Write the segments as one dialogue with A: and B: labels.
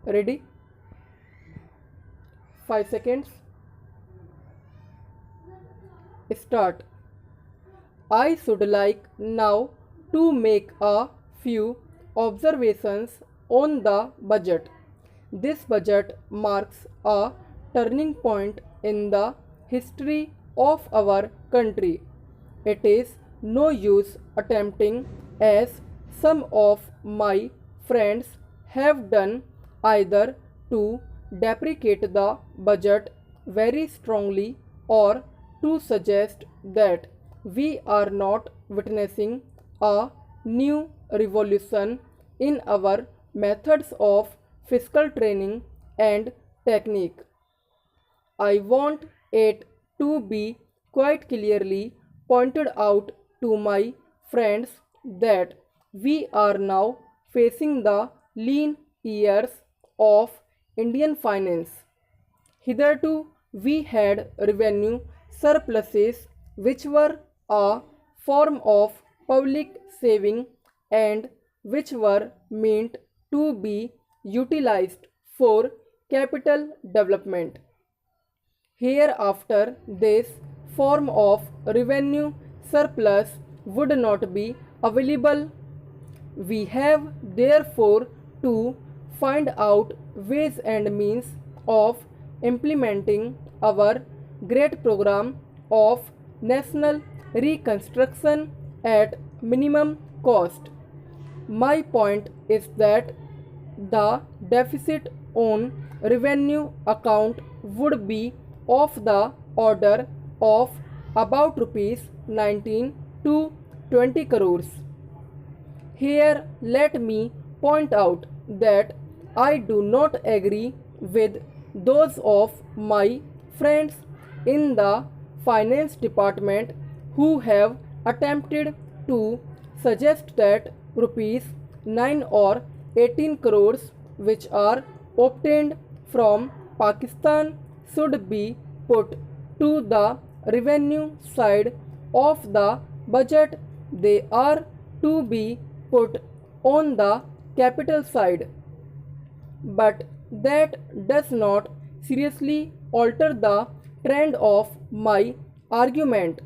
A: Ready? 5 seconds. Start. I should like now to make a few observations on the budget. This budget marks a turning point in the history of our country. It is no use attempting, as some of my friends have done, either to deprecate the budget very strongly or to suggest that we are not witnessing a new revolution in our methods of fiscal training and technique. I want it to be quite clearly pointed out to my friends that we are now facing the lean years of Indian finance. Hitherto, we had revenue surpluses which were a form of public saving and which were meant to be utilized for capital development. Hereafter, this form of revenue surplus would not be available. We have therefore to find out ways and means of implementing our great program of national reconstruction at minimum cost. My point is that the deficit on revenue account would be of the order of about rupees 19 to 20 crores. Here let me point out that I do not agree with those of my friends in the finance department who have attempted to suggest that rupees 9 or 18 crores which are obtained from Pakistan should be put to the revenue side of the budget. They are to be put on the capital side. But that does not seriously alter the trend of my argument.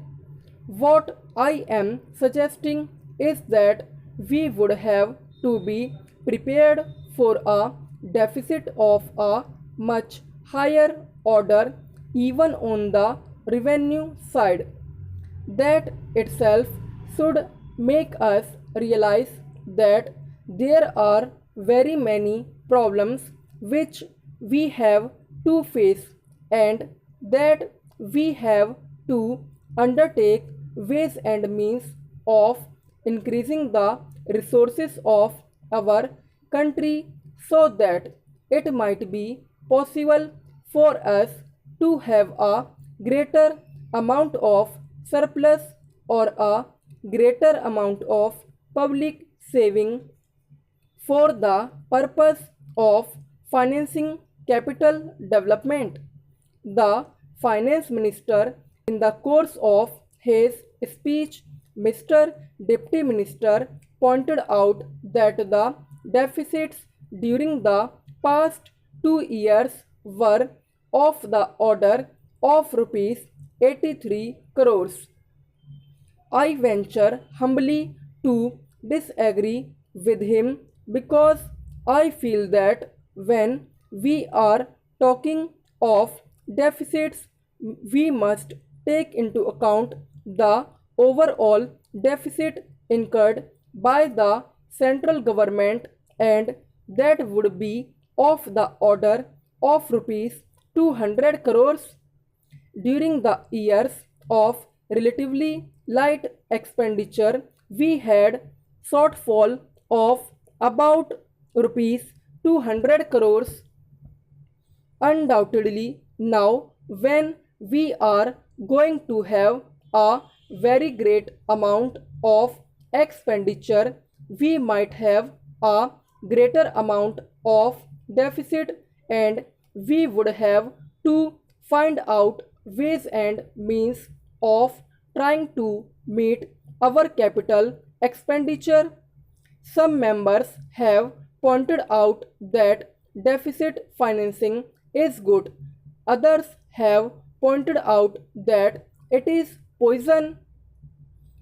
A: What I am suggesting is that we would have to be prepared for a deficit of a much higher order even on the revenue side. That itself should make us realize that there are very many problems which we have to face and that we have to undertake ways and means of increasing the resources of our country so that it might be possible for us to have a greater amount of surplus or a greater amount of public saving for the purpose of financing capital development. The finance minister, in the course of his speech, Mr. Deputy Minister pointed out that the deficits during the past 2 years were of the order of rupees 83 crores. I venture humbly to disagree with him because I feel that when we are talking of deficits, we must take into account the overall deficit incurred by the central government and that would be of the order of rupees 200 crores. During the years of relatively light expenditure, we had shortfall of about rupees 200 crores. Undoubtedly, now when we are going to have a very great amount of expenditure, we might have a greater amount of deficit and we would have to find out ways and means of trying to meet our capital expenditure. Some members have pointed out that deficit financing is good. Others have pointed out that it is poison.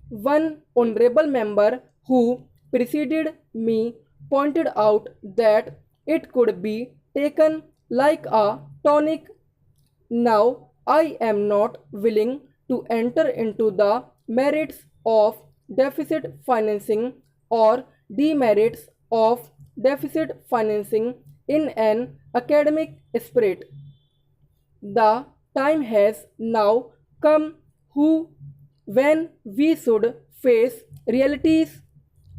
A: One honorable member who preceded me pointed out that it could be taken like a tonic. Now, I am not willing to enter into the merits of deficit financing or demerits of deficit financing in an academic spirit. The time has now come who when we should face realities.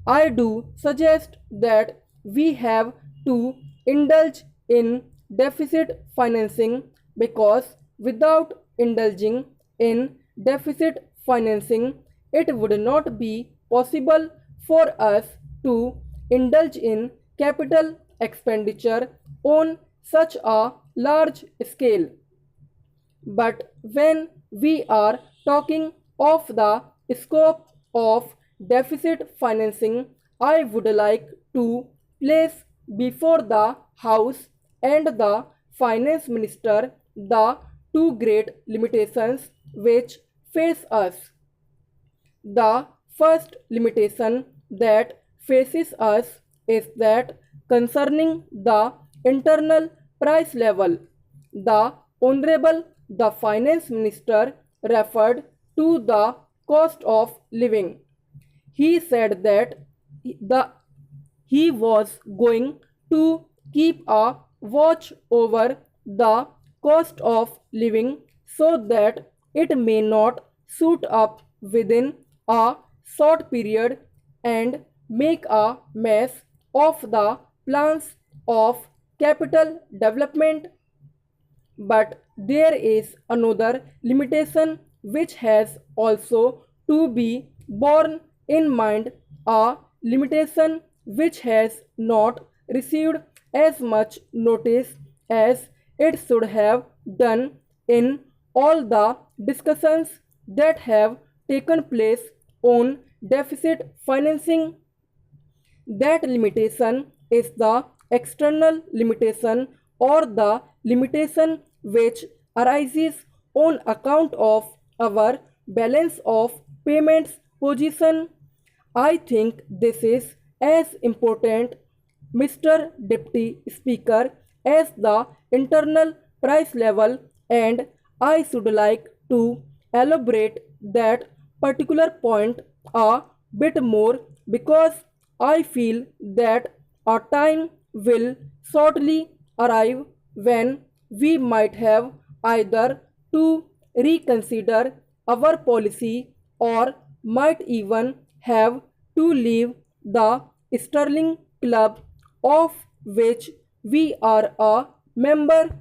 A: I do suggest that we have to indulge in deficit financing because without indulging in deficit financing, it would not be possible for us to indulge in capital expenditure on such a large scale. But when we are talking of the scope of deficit financing, I would like to place before the House and the Finance Minister the two great limitations which face us. The first limitation that faces us is that concerning the internal price level. The Honorable the Finance Minister referred to the cost of living. He said that the he was going to keep a watch over the cost of living so that it may not shoot up within a short period and make a mess of the plans of capital development. But there is another limitation which has also to be borne in mind, a limitation which has not received as much notice as it should have done in all the discussions that have taken place on deficit financing. That limitation is the external limitation or the limitation which arises on account of our balance of payments position. I think this is as important, Mr. Deputy Speaker, as the internal price level, and I should like to elaborate that particular point a bit more because I feel that a time will shortly arrive when we might have either to reconsider our policy or might even have to leave the Sterling Club of which we are a member.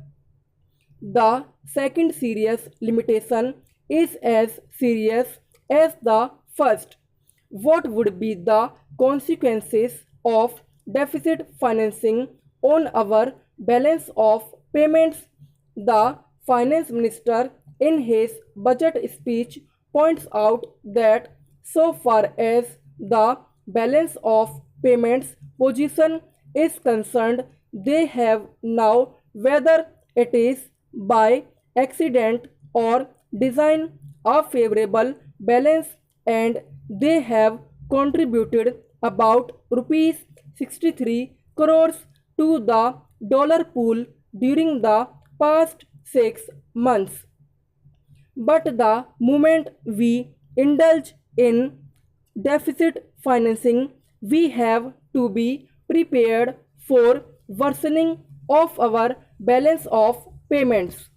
A: The second serious limitation is as serious as the first. What would be the consequences of deficit financing on our balance of payments? The finance minister in his budget speech points out that so far as the balance of payments position is concerned, they have now, whether it is by accident or design, a favorable balance, and they have contributed about rupees 63 crores to the dollar pool during the past 6 months. But the moment we indulge in deficit financing, we have to be prepared for worsening of our balance of payments.